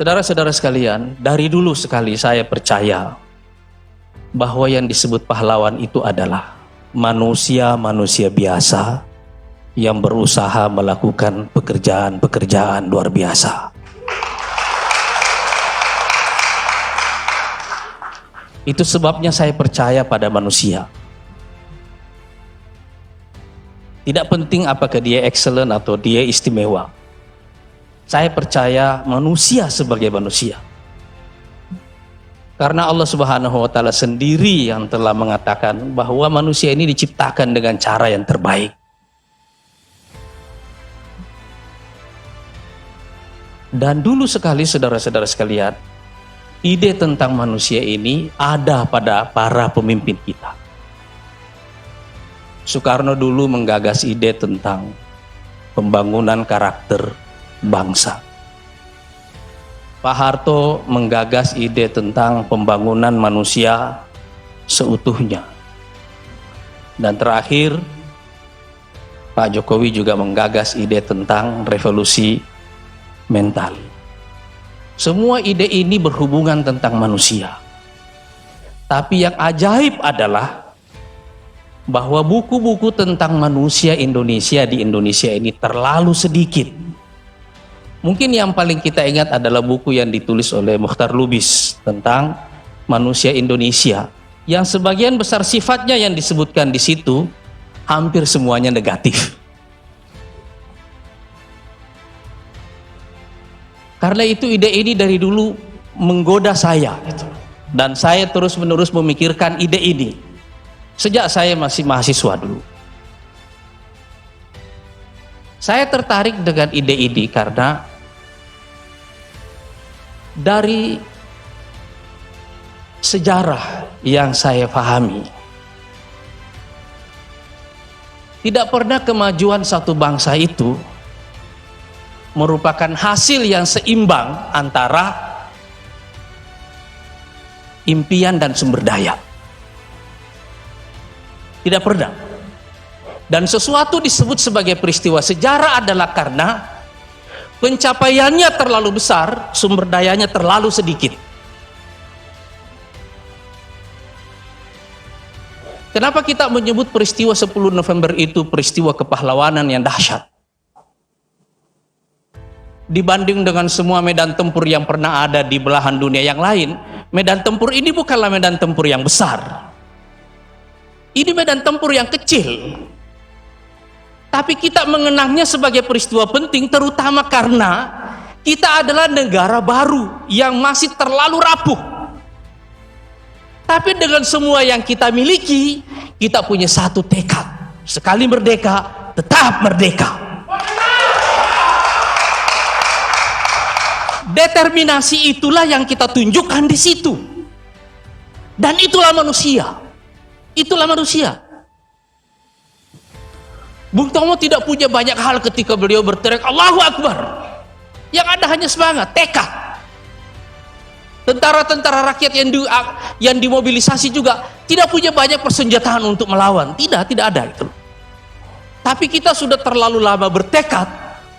Saudara-saudara sekalian, dari dulu sekali saya percaya bahwa yang disebut pahlawan itu adalah manusia-manusia biasa yang berusaha melakukan pekerjaan-pekerjaan luar biasa. Itu sebabnya saya percaya pada manusia. Tidak penting apakah dia excellent atau dia istimewa. Saya percaya manusia sebagai manusia. Karena Allah Subhanahu wa taala sendiri yang telah mengatakan bahwa manusia ini diciptakan dengan cara yang terbaik. Dan dulu sekali saudara-saudara sekalian, ide tentang manusia ini ada pada para pemimpin kita. Soekarno dulu menggagas ide tentang pembangunan karakter bangsa. Pak Harto menggagas ide tentang pembangunan manusia seutuhnya. Dan terakhir, Pak Jokowi juga menggagas ide tentang revolusi mental. Semua ide ini berhubungan tentang manusia. Tapi yang ajaib adalah bahwa buku-buku tentang manusia Indonesia di Indonesia ini terlalu sedikit. Mungkin yang paling kita ingat adalah buku yang ditulis oleh Mukhtar Lubis tentang manusia Indonesia, yang sebagian besar sifatnya yang disebutkan di situ hampir semuanya negatif. Karena itu ide ini dari dulu menggoda saya, dan saya terus-menerus memikirkan ide ini sejak saya masih mahasiswa dulu. Saya tertarik dengan ide ini karena dari sejarah yang saya pahami, tidak pernah kemajuan satu bangsa itu merupakan hasil yang seimbang antara impian dan sumber daya. Tidak pernah. Dan sesuatu disebut sebagai peristiwa sejarah adalah karena pencapaiannya terlalu besar, sumber dayanya terlalu sedikit. Kenapa kita menyebut peristiwa 10 November itu peristiwa kepahlawanan yang dahsyat? Dibanding dengan semua medan tempur yang pernah ada di belahan dunia yang lain, medan tempur ini bukanlah medan tempur yang besar. Ini medan tempur yang kecil. Tapi kita mengenangnya sebagai peristiwa penting, terutama karena kita adalah negara baru yang masih terlalu rapuh. Tapi dengan semua yang kita miliki, kita punya satu tekad: sekali merdeka, tetap merdeka. Determinasi itulah yang kita tunjukkan di situ. Dan itulah manusia. Itulah manusia. Bung Tomo tidak punya banyak hal ketika beliau berteriak Allahu Akbar. Yang ada hanya semangat, tekad. Tentara-tentara rakyat yang dimobilisasi juga tidak punya banyak persenjataan untuk melawan. Tidak ada itu. Tapi kita sudah terlalu lama bertekad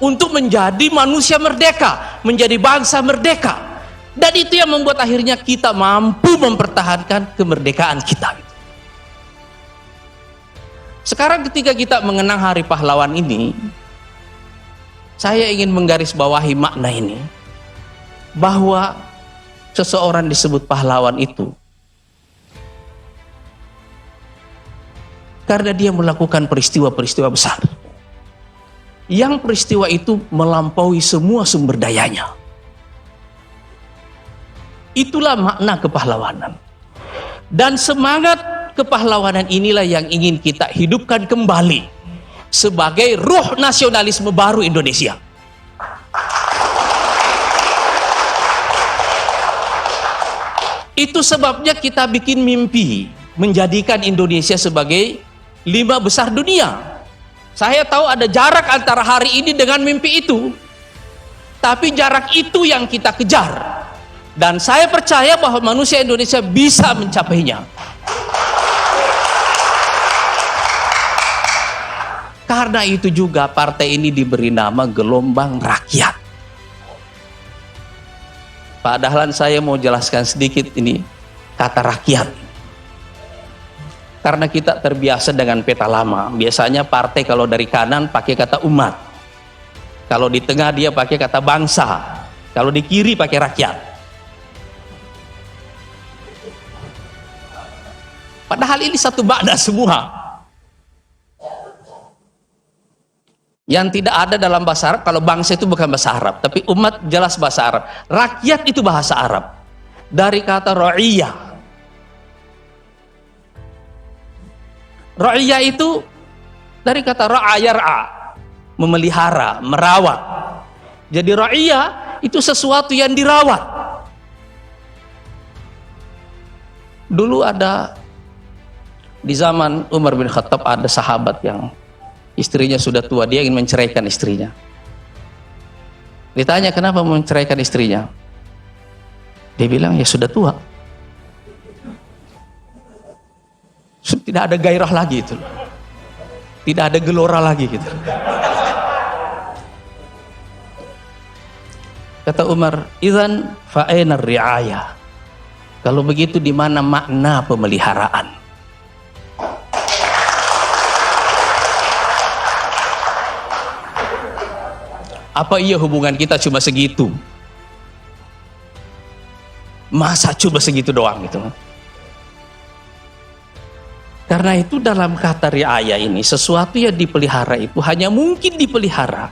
untuk menjadi manusia merdeka, menjadi bangsa merdeka. Dan itu yang membuat akhirnya kita mampu mempertahankan kemerdekaan kita. Sekarang ketika kita mengenang Hari Pahlawan ini, saya ingin menggarisbawahi makna ini, bahwa seseorang disebut pahlawan itu karena dia melakukan peristiwa-peristiwa besar, yang peristiwa itu melampaui semua sumber dayanya. Itulah makna kepahlawanan. Dan semangat kepahlawanan inilah yang ingin kita hidupkan kembali sebagai ruh nasionalisme baru Indonesia. Itu sebabnya kita bikin mimpi menjadikan Indonesia sebagai 5 besar dunia. Saya tahu ada jarak antara hari ini dengan mimpi itu, tapi jarak itu yang kita kejar. Dan saya percaya bahwa manusia Indonesia bisa mencapainya. Karena itu juga partai ini diberi nama Gelombang Rakyat. Pak Dahlan, saya mau jelaskan sedikit ini kata rakyat. Karena kita terbiasa dengan peta lama. Biasanya partai kalau dari kanan pakai kata umat. Kalau di tengah dia pakai kata bangsa. Kalau di kiri pakai rakyat. Padahal ini satu makna semua. Yang tidak ada dalam bahasa Arab, kalau bangsa itu bukan bahasa Arab, tapi umat jelas bahasa Arab. Rakyat itu bahasa Arab. Dari kata ra'iyah. Ra'iyah itu dari kata ra'ayar'a, memelihara, merawat. Jadi ra'iyah itu sesuatu yang dirawat. Dulu ada di zaman Umar bin Khattab ada sahabat yang istrinya sudah tua, dia ingin menceraikan istrinya. Ditanya kenapa mau menceraikan istrinya? Dia bilang ya sudah tua. Tidak ada gairah lagi itu. Tidak ada gelora lagi gitu. Kata Umar, "Idzan fa aina ri'ayah?" Kalau begitu di mana makna pemeliharaan? Apa iya hubungan kita cuma segitu? Masa cuma segitu doang gitu? Karena itu dalam kata riayah ini, sesuatu yang dipelihara itu hanya mungkin dipelihara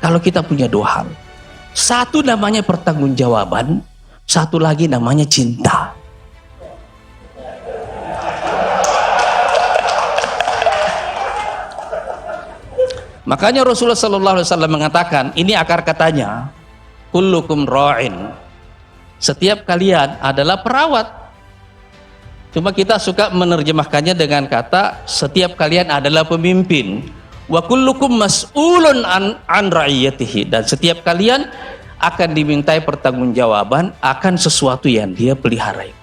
kalau kita punya dua hal. Satu namanya pertanggungjawaban, satu lagi namanya cinta. Makanya Rasulullah SAW mengatakan, ini akar katanya, kullukum ra'in. Setiap kalian adalah perawat. Cuma kita suka menerjemahkannya dengan kata, setiap kalian adalah pemimpin. Wa kullukum mas'ulun an ra'iyatihi. Dan setiap kalian akan dimintai pertanggungjawaban akan sesuatu yang dia pelihara.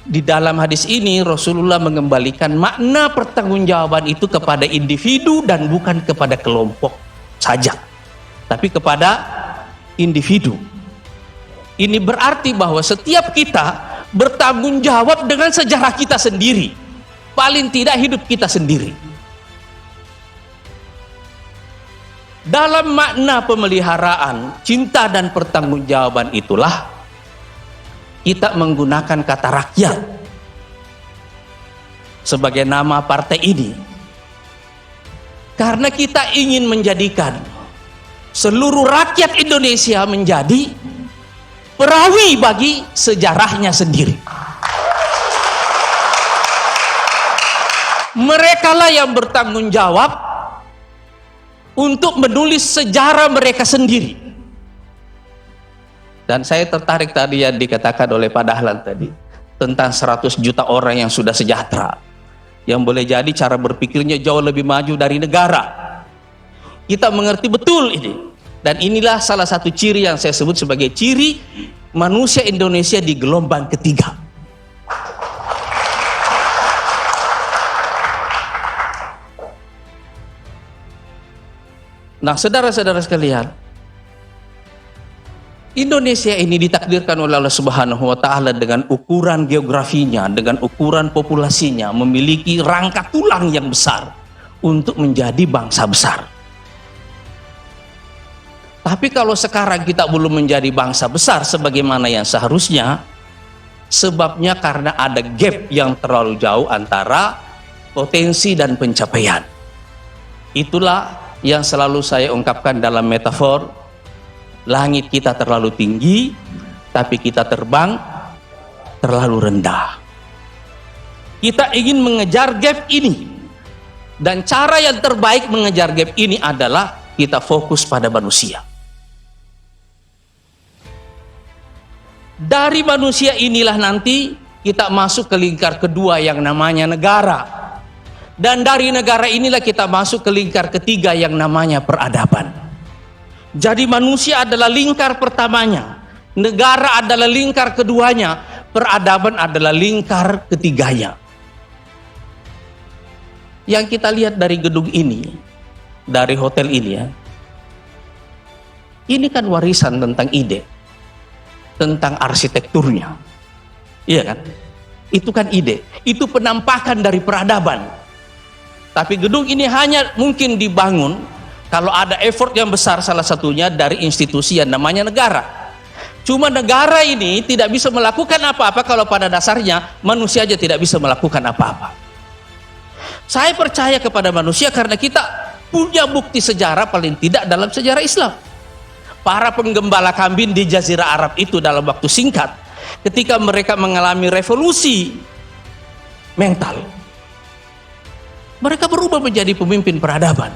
Di dalam hadis ini Rasulullah mengembalikan makna pertanggungjawaban itu kepada individu dan bukan kepada kelompok saja, tapi kepada individu. Ini berarti bahwa setiap kita bertanggung jawab dengan sejarah kita sendiri, paling tidak hidup kita sendiri. Dalam makna pemeliharaan, cinta dan pertanggungjawaban itulah kita menggunakan kata rakyat sebagai nama partai ini, karena kita ingin menjadikan seluruh rakyat Indonesia menjadi perawi bagi sejarahnya sendiri. Merekalah yang bertanggung jawab untuk menulis sejarah mereka sendiri. Dan saya tertarik tadi yang dikatakan oleh Pak Dahlan tadi tentang 100 juta orang yang sudah sejahtera, yang boleh jadi cara berpikirnya jauh lebih maju dari negara. Kita mengerti betul ini, dan inilah salah satu ciri yang saya sebut sebagai ciri manusia Indonesia di gelombang ketiga. Nah, saudara-saudara sekalian, Indonesia ini ditakdirkan oleh Allah Subhanahu wa Ta'ala dengan ukuran geografinya, dengan ukuran populasinya, memiliki rangka tulang yang besar untuk menjadi bangsa besar. Tapi kalau sekarang kita belum menjadi bangsa besar sebagaimana yang seharusnya, sebabnya karena ada gap yang terlalu jauh antara potensi dan pencapaian. Itulah yang selalu saya ungkapkan dalam metafor, langit kita terlalu tinggi, tapi kita terbang terlalu rendah. Kita ingin mengejar gap ini, dan cara yang terbaik mengejar gap ini adalah kita fokus pada manusia. Dari manusia inilah nanti kita masuk ke lingkar kedua yang namanya negara, dan dari negara inilah kita masuk ke lingkar ketiga yang namanya peradaban. Jadi manusia adalah lingkar pertamanya, negara adalah lingkar keduanya, peradaban adalah lingkar ketiganya. Yang kita lihat dari gedung ini, dari hotel ini ya, ini kan warisan tentang ide. tentang arsitekturnya. Iya kan? Itu kan ide, itu penampakan dari peradaban. Tapi gedung ini hanya mungkin dibangun kalau ada effort yang besar, salah satunya dari institusi yang namanya negara. Cuma negara ini tidak bisa melakukan apa-apa kalau pada dasarnya manusia aja tidak bisa melakukan apa-apa. Saya percaya kepada manusia karena kita punya bukti sejarah paling tidak dalam sejarah Islam. Para penggembala kambing di Jazirah Arab itu dalam waktu singkat, ketika mereka mengalami revolusi mental, mereka berubah menjadi pemimpin peradaban.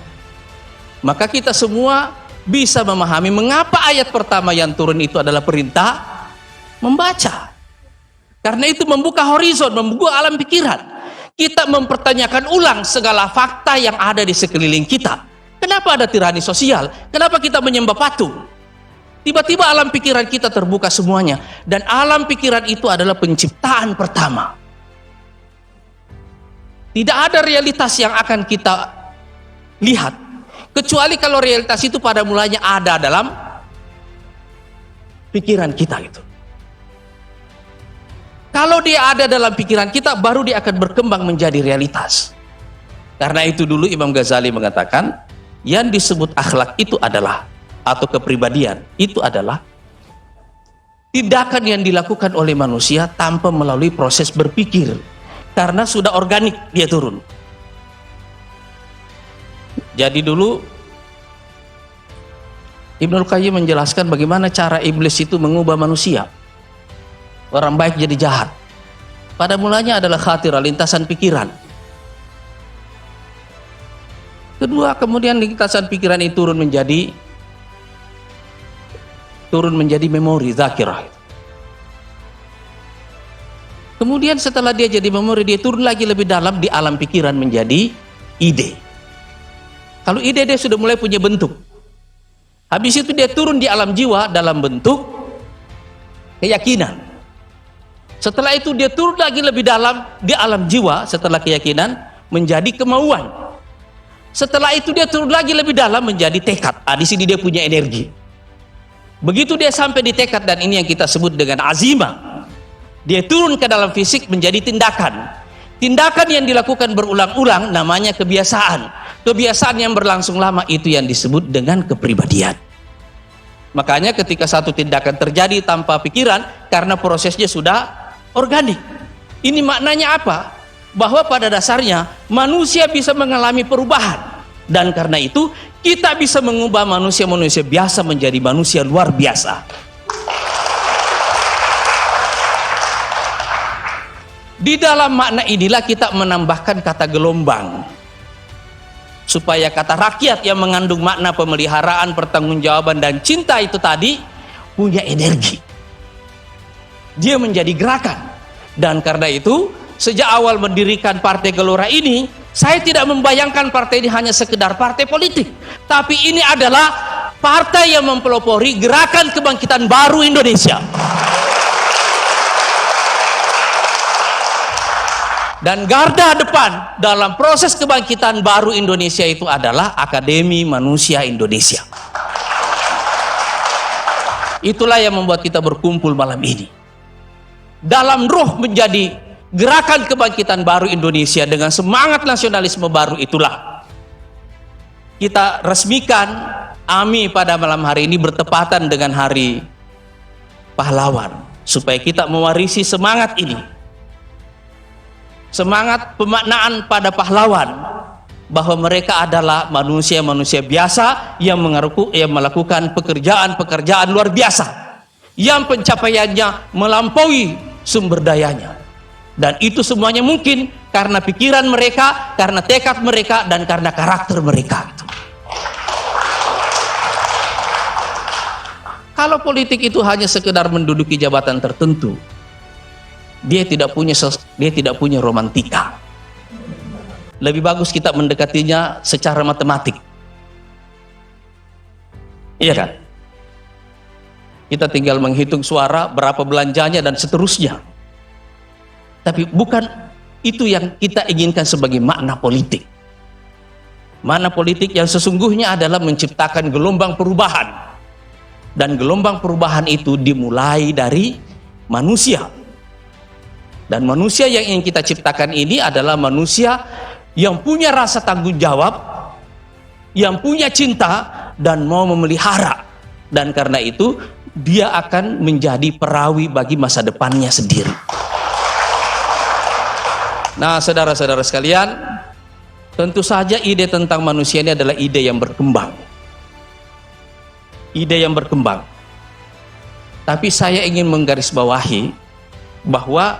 Maka kita semua bisa memahami mengapa ayat pertama yang turun itu adalah perintah membaca. Karena itu membuka horizon, membuka alam pikiran. Kita mempertanyakan ulang segala fakta yang ada di sekeliling kita. Kenapa ada tirani sosial? Kenapa kita menyembah patung? Tiba-tiba alam pikiran kita terbuka semuanya. Dan alam pikiran itu adalah penciptaan pertama. Tidak ada realitas yang akan kita lihat, kecuali kalau realitas itu pada mulanya ada dalam pikiran kita itu. Kalau dia ada dalam pikiran kita, baru dia akan berkembang menjadi realitas. Karena itu dulu Imam Ghazali mengatakan, yang disebut akhlak itu adalah, atau kepribadian, itu adalah tindakan yang dilakukan oleh manusia tanpa melalui proses berpikir. Karena sudah organik dia turun. Jadi dulu Ibnul Qayyim menjelaskan bagaimana cara iblis itu mengubah manusia. Orang baik jadi jahat. Pada mulanya adalah khatirah, lintasan pikiran. Kedua, kemudian lintasan pikiran itu turun menjadi memori, zakirah. Kemudian setelah dia jadi memori, dia turun lagi lebih dalam di alam pikiran menjadi ide. Kalau ide dia sudah mulai punya bentuk. Habis itu dia turun di alam jiwa dalam bentuk keyakinan. Setelah itu dia turun lagi lebih dalam di alam jiwa setelah keyakinan menjadi kemauan. Setelah itu dia turun lagi lebih dalam menjadi tekad. Di sini dia punya energi. Begitu dia sampai di tekad, dan ini yang kita sebut dengan azimah. Dia turun ke dalam fisik menjadi tindakan. Tindakan yang dilakukan berulang-ulang namanya kebiasaan. Kebiasaan yang berlangsung lama itu yang disebut dengan kepribadian. Makanya ketika satu tindakan terjadi tanpa pikiran, karena prosesnya sudah organik. Ini maknanya apa? Bahwa pada dasarnya manusia bisa mengalami perubahan. Dan karena itu kita bisa mengubah manusia-manusia biasa menjadi manusia luar biasa. Di dalam makna inilah kita menambahkan kata gelombang, supaya kata rakyat yang mengandung makna pemeliharaan, pertanggungjawaban, dan cinta itu tadi punya energi. Dia menjadi gerakan. Dan karena itu sejak awal mendirikan Partai Gelora ini, saya tidak membayangkan partai ini hanya sekedar partai politik, tapi ini adalah partai yang mempelopori gerakan kebangkitan baru Indonesia. Dan garda depan dalam proses kebangkitan baru Indonesia itu adalah Akademi Manusia Indonesia. Itulah yang membuat kita berkumpul malam ini. Dalam ruh menjadi gerakan kebangkitan baru Indonesia dengan semangat nasionalisme baru itulah kita resmikan AMI pada malam hari ini bertepatan dengan Hari Pahlawan, supaya kita mewarisi semangat ini. Semangat pemaknaan pada pahlawan, bahwa mereka adalah manusia-manusia biasa yang melakukan pekerjaan-pekerjaan luar biasa yang pencapaiannya melampaui sumber dayanya. Dan itu semuanya mungkin karena pikiran mereka, karena tekad mereka, dan karena karakter mereka. Kalau politik itu hanya sekedar menduduki jabatan tertentu, dia tidak punya romantika. Lebih bagus kita mendekatinya secara matematik. Iya kan? Kita tinggal menghitung suara, berapa belanjanya, dan seterusnya. Tapi bukan itu yang kita inginkan sebagai makna politik. Makna politik yang sesungguhnya adalah menciptakan gelombang perubahan. Dan gelombang perubahan itu dimulai dari manusia. Dan manusia yang ingin kita ciptakan ini adalah manusia yang punya rasa tanggung jawab, yang punya cinta, dan mau memelihara. Dan karena itu, dia akan menjadi perawi bagi masa depannya sendiri. Nah, saudara-saudara sekalian, tentu saja ide tentang manusia ini adalah ide yang berkembang. Ide yang berkembang. Tapi saya ingin menggarisbawahi bahwa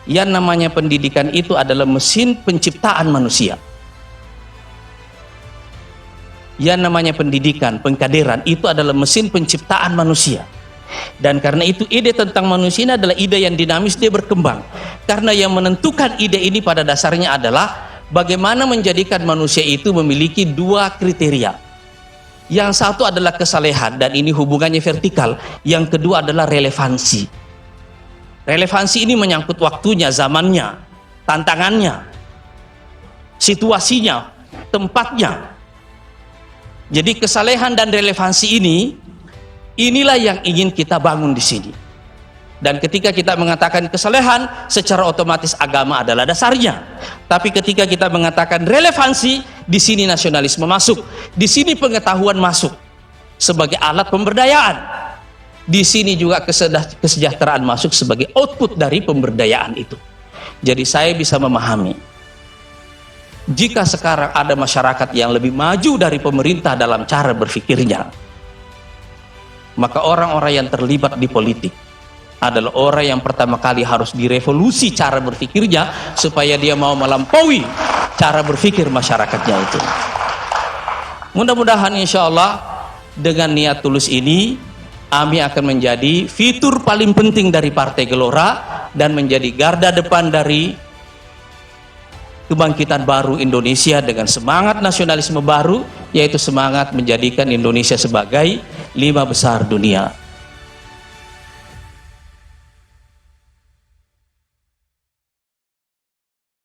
yang namanya pendidikan itu adalah mesin penciptaan manusia. Yang namanya pendidikan, pengkaderan itu adalah mesin penciptaan manusia. Dan karena itu ide tentang manusia ini adalah ide yang dinamis, dia berkembang. Karena yang menentukan ide ini pada dasarnya adalah bagaimana menjadikan manusia itu memiliki dua kriteria. Yang satu adalah kesalehan, dan ini hubungannya vertikal. Yang kedua adalah relevansi. Relevansi ini menyangkut waktunya, zamannya, tantangannya, situasinya, tempatnya. Jadi kesalehan dan relevansi inilah yang ingin kita bangun di sini. Dan ketika kita mengatakan kesalehan, secara otomatis agama adalah dasarnya. Tapi ketika kita mengatakan relevansi, di sini nasionalisme masuk, di sini pengetahuan masuk sebagai alat pemberdayaan. Di sini juga kesejahteraan masuk sebagai output dari pemberdayaan itu. Jadi saya bisa memahami, jika sekarang ada masyarakat yang lebih maju dari pemerintah dalam cara berpikirnya, maka orang-orang yang terlibat di politik adalah orang yang pertama kali harus direvolusi cara berpikirnya, supaya dia mau melampaui cara berpikir masyarakatnya itu. Mudah-mudahan insya Allah dengan niat tulus ini, AMI akan menjadi fitur paling penting dari Partai Gelora dan menjadi garda depan dari kebangkitan baru Indonesia dengan semangat nasionalisme baru, yaitu semangat menjadikan Indonesia sebagai 5 besar dunia.